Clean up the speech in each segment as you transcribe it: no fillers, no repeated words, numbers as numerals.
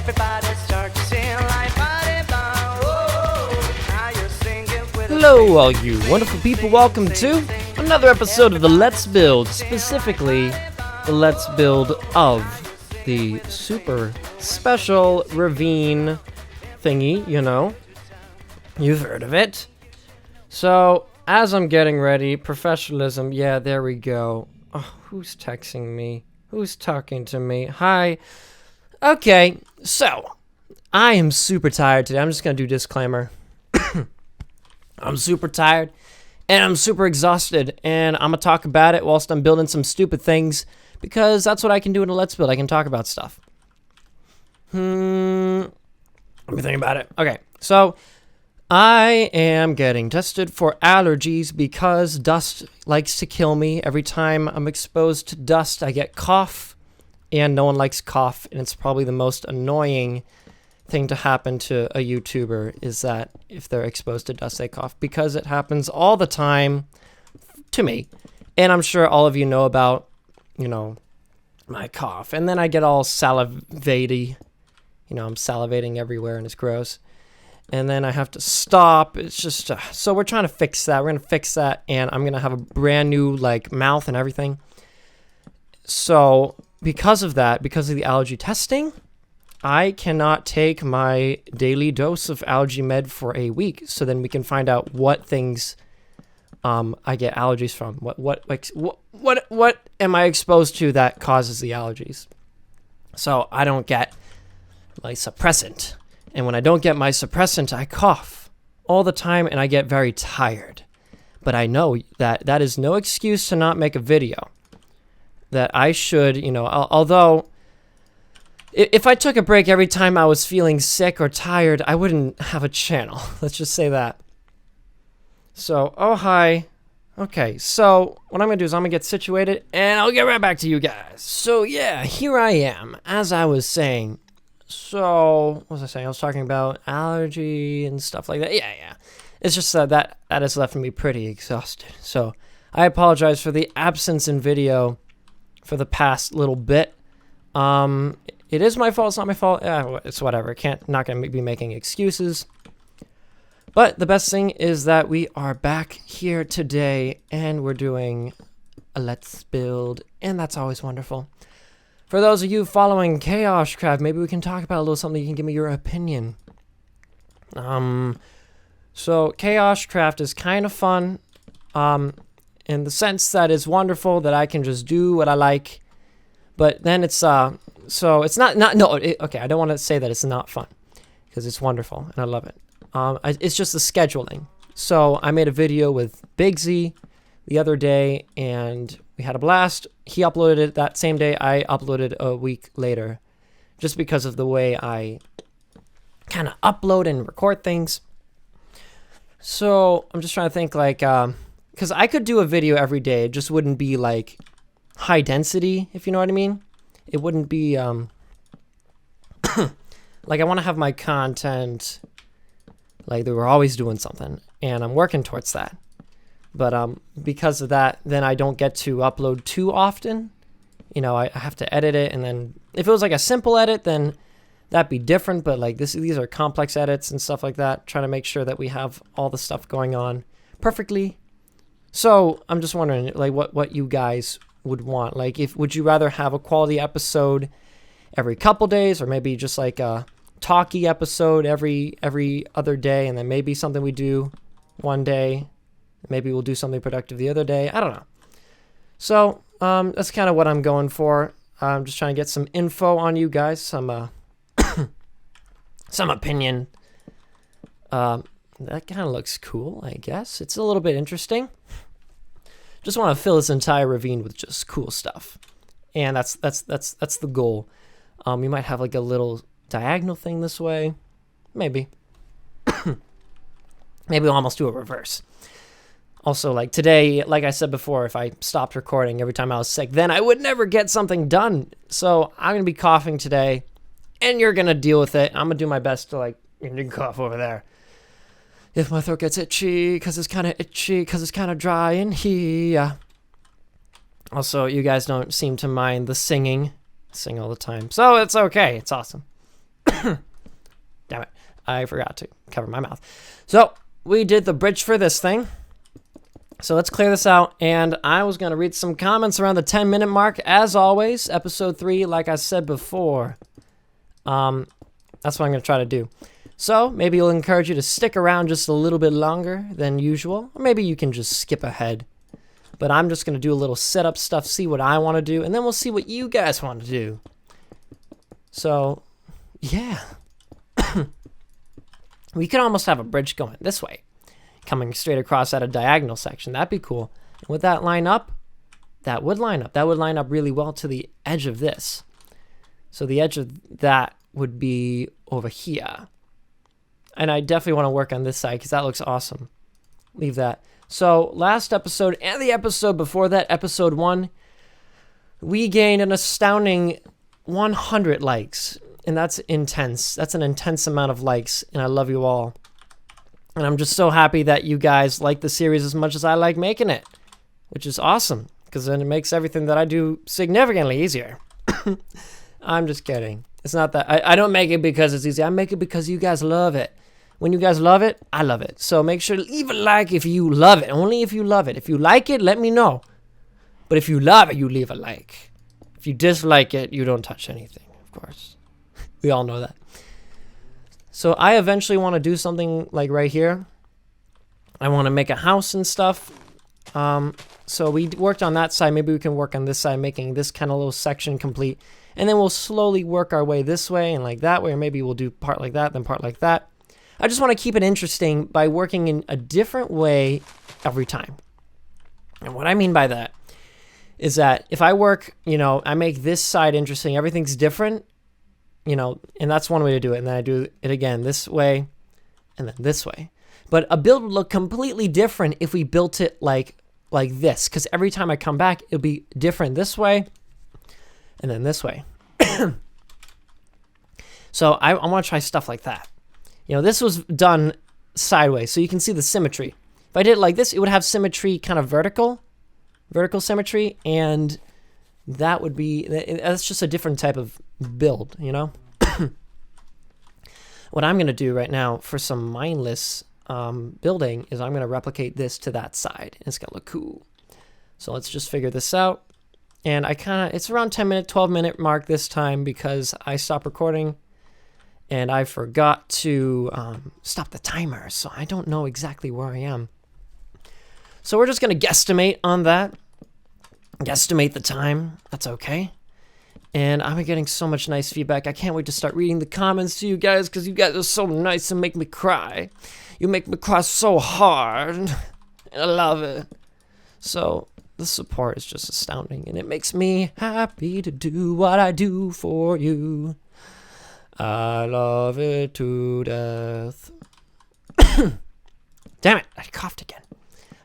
Everybody start to sing like body bomb. Whoa, now you're singing with Hello, all you wonderful people. Welcome to another episode of the Let's Build, specifically the Let's Build of the super special ravine thingy, you know. You've heard of it. So, as I'm getting ready, professionalism, yeah, there we go. Oh, who's texting me? Who's talking to me? Hi. Okay, so, I am super tired today. I'm just going to do disclaimer. I'm super tired, and I'm super exhausted, and I'm going to talk about it whilst I'm building some stupid things, because that's what I can do in a Let's Build. I can talk about stuff. Let me think about it. Okay, so I am getting tested for allergies because dust likes to kill me. Every time I'm exposed to dust, I get cough, and no one likes cough, and it's probably the most annoying thing to happen to a YouTuber is that if they're exposed to dust, they cough, because it happens all the time to me. And I'm sure all of you know about, you know, my cough. And then I get all salivaty. You know, I'm salivating everywhere and it's gross. And then I have to stop. It's just, so we're trying to fix that. We're going to fix that. And I'm going to have a brand new, like, mouth and everything. So because of that, because of the allergy testing, I cannot take my daily dose of allergy med for a week. So then we can find out what things I get allergies from. What am I exposed to that causes the allergies? So I don't get my suppressant. And when I don't get my suppressant, I cough all the time and I get very tired. But I know that that is no excuse to not make a video. That I should, you know, although if I took a break every time I was feeling sick or tired, I wouldn't have a channel. Let's just say that. So, oh, hi. Okay, so what I'm going to do is I'm going to get situated, and I'll get right back to you guys. So, yeah, here I am, as I was saying. So, what was I saying? I was talking about allergy and stuff like that. Yeah. It's just that has left me pretty exhausted. So, I apologize for the absence in video for the past little bit. It is my fault. It's not my fault. It's whatever. Not going to be making excuses. But the best thing is that we are back here today and we're doing a Let's Build, and that's always wonderful. For those of you following Chaoscraft, maybe we can talk about a little something. You can give me your opinion. So Chaoscraft is kind of fun, in the sense that it's wonderful that I can just do what I like. But then it's so it's not okay. I don't want to say that it's not fun, because it's wonderful and I love it. It's just the scheduling. So I made a video with Big Z the other day, and we had a blast. He uploaded it that same day. I uploaded a week later, just because of the way I kind of upload and record things. So I'm just trying to think, like, because I could do a video every day. It just wouldn't be like high density, if you know what I mean. It wouldn't be like, I want to have my content like they were always doing something, and I'm working towards that. But because of that, then I don't get to upload too often. You know, I have to edit it, and then if it was like a simple edit, then that'd be different. But like these are complex edits and stuff like that, trying to make sure that we have all the stuff going on perfectly. So I'm just wondering, like, what you guys would want. Like, would you rather have a quality episode every couple days, or maybe just like a talky episode every other day, and then maybe something we do one day, maybe we'll do something productive the other day. I don't know. So that's kind of what I'm going for. I'm just trying to get some info on you guys, some some opinion. That kind of looks cool, I guess. It's a little bit interesting. Just want to fill this entire ravine with just cool stuff, and that's the goal. We might have like a little diagonal thing this way, maybe. Maybe we'll almost do a reverse. Also, like today, like I said before, if I stopped recording every time I was sick, then I would never get something done. So I'm gonna be coughing today, and you're gonna deal with it. I'm gonna do my best to, like, you can cough over there. If my throat gets itchy, because it's kind of itchy, because it's kind of dry in here. Also, you guys don't seem to mind the singing. I sing all the time. So it's okay. It's awesome. Damn it. I forgot to cover my mouth. So, we did the bridge for this thing. So let's clear this out, and I was going to read some comments around the 10-minute mark, as always. Episode 3, like I said before. That's what I'm going to try to do. So, maybe it'll encourage you to stick around just a little bit longer than usual, or maybe you can just skip ahead. But I'm just going to do a little setup stuff, see what I want to do, and then we'll see what you guys want to do. So, yeah. We could almost have a bridge going this way, coming straight across at a diagonal section. That'd be cool. And would that line up? That would line up. That would line up really well to the edge of this. So the edge of that would be over here. And I definitely want to work on this side because that looks awesome. Leave that. So last episode and the episode before that, episode 1, we gained an astounding 100 likes. And that's intense. That's an intense amount of likes. And I love you all. And I'm just so happy that you guys like the series as much as I like making it. Which is awesome. Because then it makes everything that I do significantly easier. I'm just kidding. It's not that. I don't make it because it's easy. I make it because you guys love it. When you guys love it, I love it. So make sure to leave a like if you love it. Only if you love it. If you like it, let me know. But if you love it, you leave a like. If you dislike it, you don't touch anything, of course. We all know that. So I eventually want to do something like right here. I want to make a house and stuff. So we worked on that side. Maybe we can work on this side, making this kind of little section complete. And then we'll slowly work our way this way and like that way. Or maybe we'll do part like that, then part like that. I just want to keep it interesting by working in a different way every time. And what I mean by that is that if I work, I make this side interesting, everything's different. And that's one way to do it. And then I do it again this way and then this way. But a build would look completely different if we built it like this. Because every time I come back, it'll be different this way and then this way. So I want to try stuff like that. This was done sideways. So you can see the symmetry. If I did it like this, it would have symmetry kind of vertical symmetry. And that would be, that's just a different type of build, What I'm going to do right now for some mindless building is I'm going to replicate this to that side. And it's going to look cool. So let's just figure this out. And it's around 12 minute mark this time because I stopped recording and I forgot to stop the timer. So I don't know exactly where I am. So we're just going to guesstimate on that. Guesstimate the time. That's okay. And I'm getting so much nice feedback. I can't wait to start reading the comments to you guys because you guys are so nice and make me cry. You make me cry so hard. And I love it. So the support is just astounding. And it makes me happy to do what I do for you. I love it to death. Damn it. I coughed again.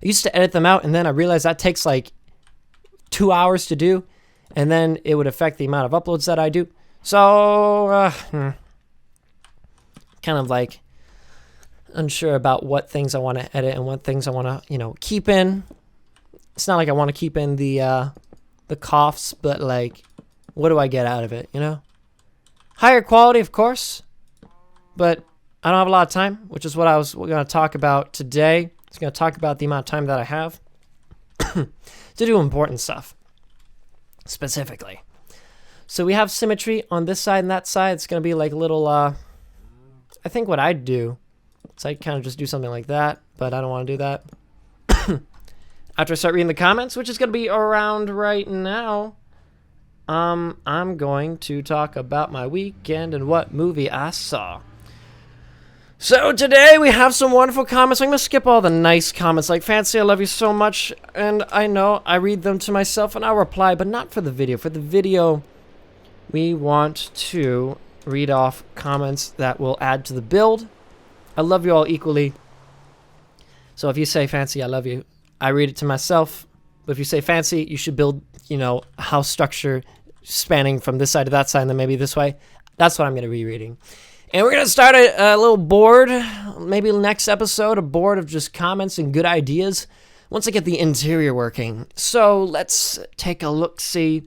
I used to edit them out and then I realized that takes like 2 hours to do. And then it would affect the amount of uploads that I do. So, kind of like unsure about what things I want to edit and what things I want to, keep in. It's not like I want to keep in the coughs, but like, what do I get out of it, Higher quality, of course. But I don't have a lot of time, which is what I was going to talk about today. I was going to talk about the amount of time that I have to do important stuff. Specifically. So we have symmetry on this side and that side. It's going to be like a little, I think what I'd do is I'd kind of just do something like that, but I don't want to do that. After I start reading the comments, which is going to be around right now, I'm going to talk about my weekend and what movie I saw. So today we have some wonderful comments. I'm going to skip all the nice comments like Fancy, I love you so much. And I know I read them to myself and I'll reply, but not for the video. For the video, we want to read off comments that will add to the build. I love you all equally. So if you say Fancy, I love you, I read it to myself. But if you say Fancy, you should build, a house structure spanning from this side to that side and then maybe this way. That's what I'm going to be reading. And we're going to start a little board, maybe next episode, a board of just comments and good ideas once I get the interior working. So let's take a look-see.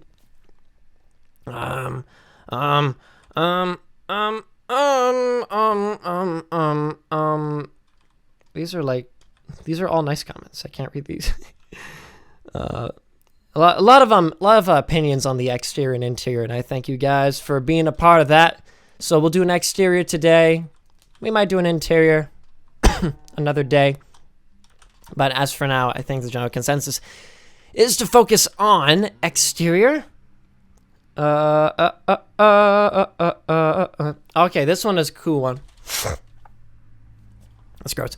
These are all nice comments. I can't read these. A lot of opinions on the exterior and interior, and I thank you guys for being a part of that. So we'll do an exterior today. We might do an interior another day. But as for now, I think the general consensus is to focus on exterior. Okay, this one is a cool one. That's gross.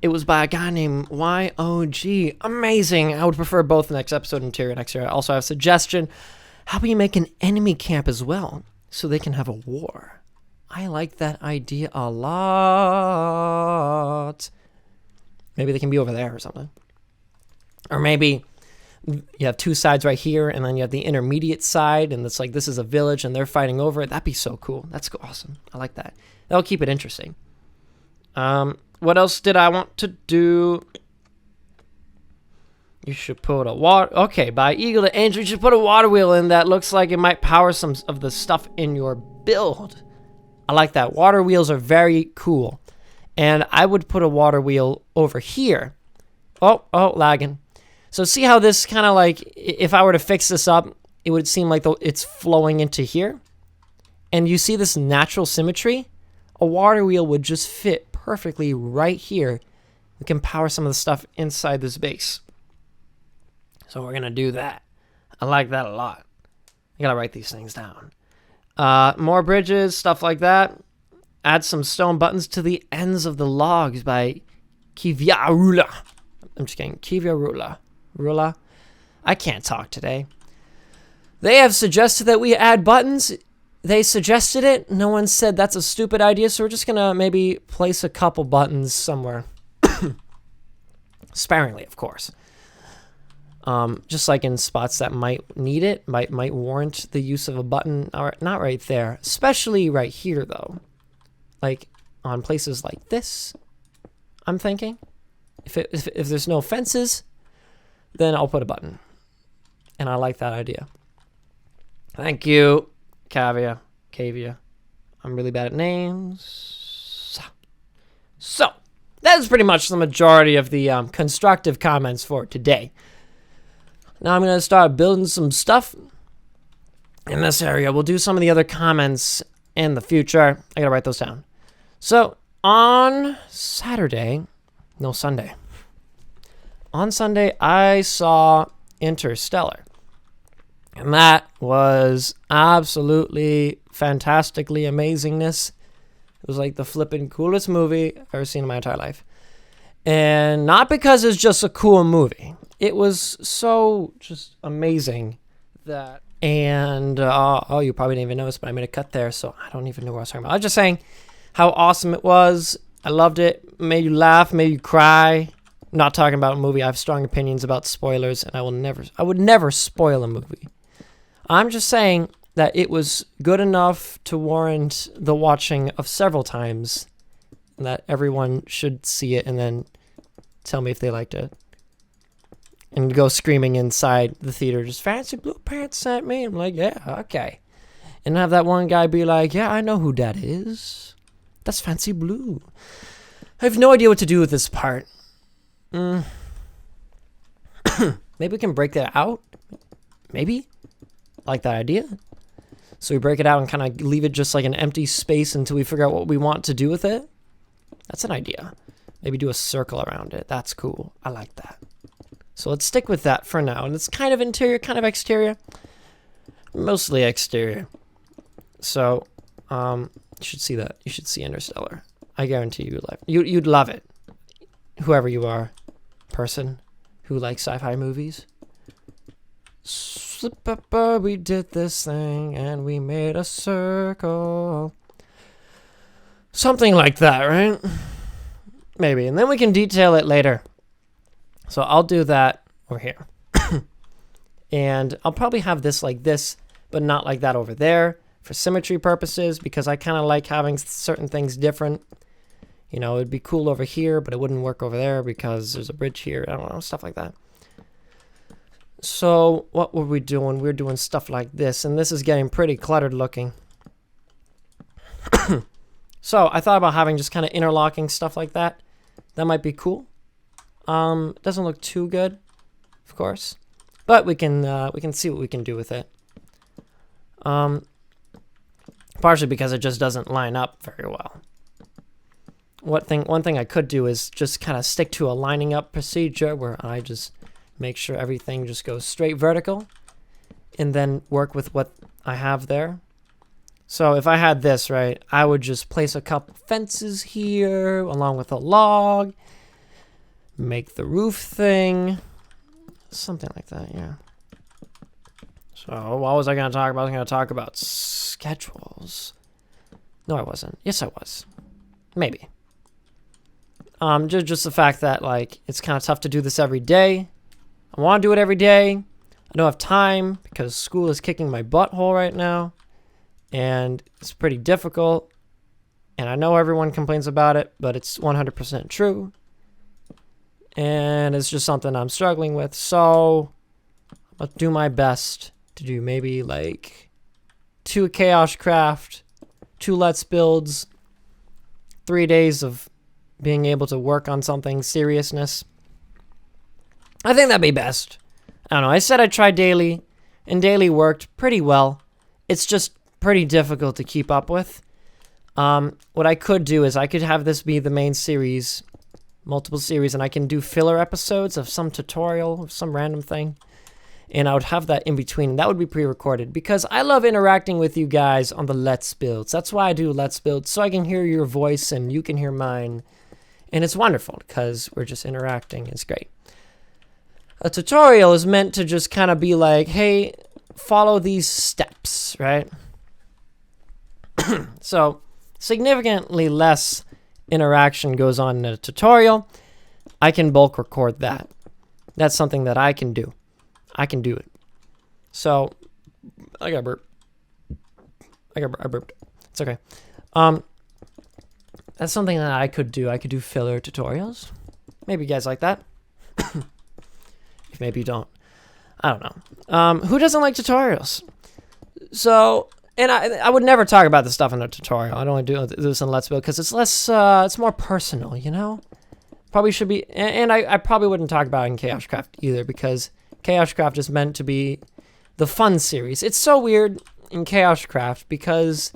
It was by a guy named YOG. Amazing. I would prefer both the next episode, interior and exterior. I also have a suggestion. How about you make an enemy camp as well, so they can have a war? I like that idea a lot. Maybe they can be over there or something. Or maybe you have two sides right here, and then you have the intermediate side, and it's like this is a village, and they're fighting over it. That'd be so cool. That's awesome. I like that. That'll keep it interesting. What else did I want to do? You should put a water... Okay, by Eagle to Angel, you should put a water wheel in that looks like it might power some of the stuff in your build. I like that. Water wheels are very cool. And I would put a water wheel over here. Oh, lagging. So see how this kind of like... If I were to fix this up, it would seem like it's flowing into here. And you see this natural symmetry? A water wheel would just fit perfectly right here. We can power some of the stuff inside this base. So we're going to do that. I like that a lot. I got to write these things down. More bridges, stuff like that. Add some stone buttons to the ends of the logs by Kivyarula. I'm just kidding. Kivyarula. Rula. I can't talk today. They have suggested that we add buttons. They suggested it. No one said that's a stupid idea, so we're just going to maybe place a couple buttons somewhere. Sparingly, of course. Just like in spots that might need it, might warrant the use of a button. Not right there. Especially right here, though. Like, on places like this, I'm thinking. If there's no fences, then I'll put a button. And I like that idea. Thank you. Cavia. I'm really bad at names. So, that is pretty much the majority of the constructive comments for today. Now I'm going to start building some stuff in this area. We'll do some of the other comments in the future. I got to write those down. So, on Sunday, I saw Interstellar. And that was absolutely fantastically amazingness. It was like the flippin' coolest movie I've ever seen in my entire life. And not because it's just a cool movie. It was so just amazing that... And, you probably didn't even notice, but I made a cut there, so I don't even know what I was talking about. I was just saying how awesome it was. I loved it. Made you laugh, made you cry. I'm not talking about a movie. I have strong opinions about spoilers, and I would never spoil a movie. I'm just saying that it was good enough to warrant the watching of several times, and that everyone should see it and then tell me if they liked it. And go screaming inside the theater, just FancyBluPants sent me. I'm like, yeah, okay. And have that one guy be like, yeah, I know who that is. That's Fancy Blue. I have no idea what to do with this part. Maybe we can break that out. Maybe. I like that idea. So we break it out and kind of leave it just like an empty space until we figure out what we want to do with it. That's an idea. Maybe do a circle around it. That's cool. I like that. So let's stick with that for now. And it's kind of interior, kind of exterior. Mostly exterior. So, you should see that. You should see Interstellar. I guarantee you'd love it. Whoever you are. Person who likes sci-fi movies. We did this thing and we made a circle. Something like that, right? Maybe. And then we can detail it later. So I'll do that over here. And I'll probably have this like this, but not like that over there for symmetry purposes, because I kind of like having certain things different. You know, it'd be cool over here, but it wouldn't work over there because there's a bridge here. I don't know, stuff like that. So what were we doing? We were doing stuff like this, and this is getting pretty cluttered looking. So I thought about having just kind of interlocking stuff like that. That might be cool. It doesn't look too good, of course, but we can see what we can do with it. Partially because it just doesn't line up very well. One thing I could do is just kind of stick to a lining up procedure where I just make sure everything just goes straight vertical and then work with what I have there. So if I had this, right, I would just place a couple fences here along with a log, make the roof thing, something like that, yeah. So what was I going to talk about? I was going to talk about schedules. No, I wasn't. Yes, I was. Maybe. Just the fact that, like, it's kind of tough to do this every day. I want to do it every day. I don't have time because school is kicking my butthole right now. And it's pretty difficult. And I know everyone complains about it, but it's 100% true. And it's just something I'm struggling with. So I'll do my best to do maybe like 2 Chaos Craft, 2 Let's Builds, 3 days of being able to work on something seriousness. I think that'd be best. I don't know. I said I'd try daily, and daily worked pretty well. It's just pretty difficult to keep up with. What I could do is I could have this be the main series, multiple series, and I can do filler episodes of some tutorial, of some random thing. And I would have that in between, and that would be pre-recorded because I love interacting with you guys on the Let's Builds. That's why I do Let's Builds, so I can hear your voice and you can hear mine. And it's wonderful because we're just interacting. It's great. A tutorial is meant to just kind of be like, hey, follow these steps, right? So significantly less interaction goes on in a tutorial. I can bulk record that. That's something that I can do. I can do it. So I got burp. I burped. It's okay. That's something that I could do. I could do filler tutorials. Maybe you guys like that. Maybe you don't. I don't know. Who doesn't like tutorials? So, and I would never talk about this stuff in a tutorial. I'd only do this in Let's Build because it's less, it's more personal, you know? Probably should be, and I probably wouldn't talk about it in Chaos Craft either because Chaos Craft is meant to be the fun series. It's so weird in Chaos Craft because,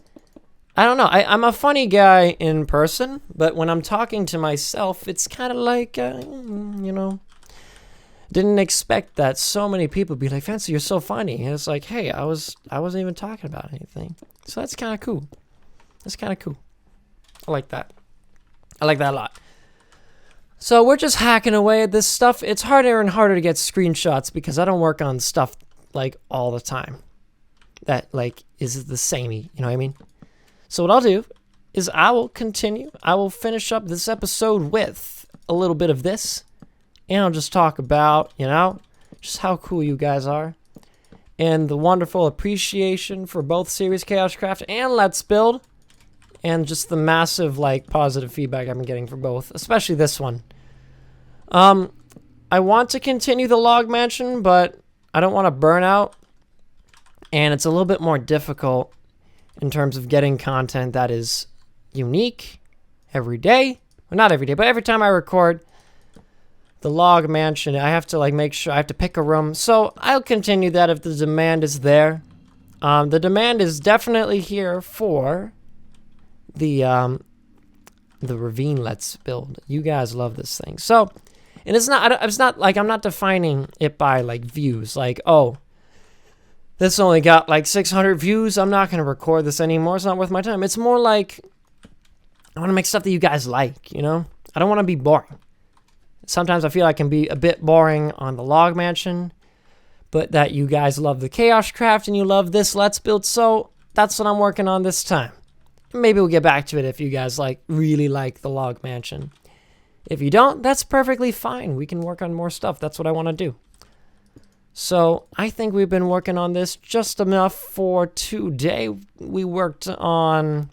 I don't know, I'm a funny guy in person, but when I'm talking to myself, it's kind of like, you know, didn't expect that so many people be like, Fancy, you're so funny. And it's like, hey, I wasn't even talking about anything. So that's kind of cool. That's kind of cool. I like that. I like that a lot. So we're just hacking away at this stuff. It's harder and harder to get screenshots because I don't work on stuff like all the time. That like is the samey, you know what I mean? So what I'll do is I will continue. I will finish up this episode with a little bit of this. And I'll just talk about, you know, just how cool you guys are. And the wonderful appreciation for both Series Chaos Craft and Let's Build. And just the massive, like, positive feedback I've been getting for both. Especially this one. I want to continue the log mansion, but I don't want to burn out. And it's a little bit more difficult in terms of getting content that is unique every day. Well, not every day, but every time I record the log mansion, I have to like make sure I have to pick a room. So I'll continue that if the demand is there. The demand is definitely here for the Ravine Let's Build. You guys love this thing. So, and it's not like I'm not defining it by like views. Like, oh, this only got like 600 views. I'm not going to record this anymore. It's not worth my time. It's more like I want to make stuff that you guys like, you know? I don't want to be boring. Sometimes I feel I can be a bit boring on the log mansion, but that you guys love the Chaos Craft and you love this Let's Build, so that's what I'm working on this time. Maybe we'll get back to it if you guys like really like the log mansion. If you don't, that's perfectly fine. We can work on more stuff. That's what I want to do. So I think we've been working on this just enough for today. We worked on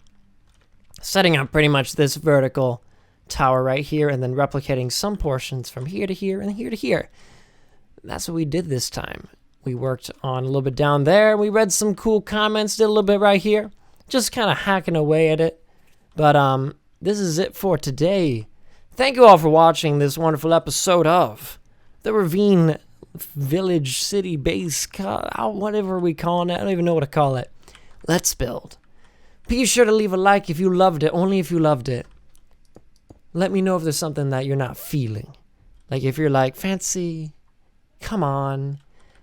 setting up pretty much this vertical tower right here and then replicating some portions from here to here and here to here. That's what we did this time. We worked on a little bit down there. We read some cool comments, did a little bit right here. just kind of hacking away at it. But this is it for today. Thank you all for watching this wonderful episode of the Ravine Village City Base, whatever we call it. I don't even know what to call it. Let's build. Be sure to leave a like if you loved it, only if you loved it. Let me know if there's something that you're not feeling. Like if you're like, Fancy, come on.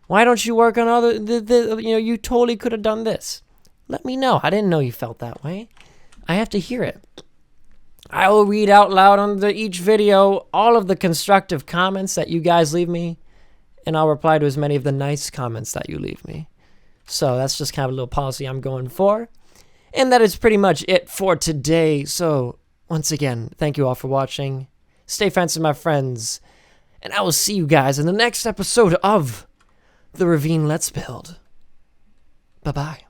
Why don't you work on other, you totally could have done this. Let me know. I didn't know you felt that way. I have to hear it. I will read out loud on each video all of the constructive comments that you guys leave me, and I'll reply to as many of the nice comments that you leave me. So that's just kind of a little policy I'm going for. And that is pretty much it for today. So once again, thank you all for watching. Stay fancy, my friends. And I will see you guys in the next episode of The Ravine Let's Build. Bye-bye.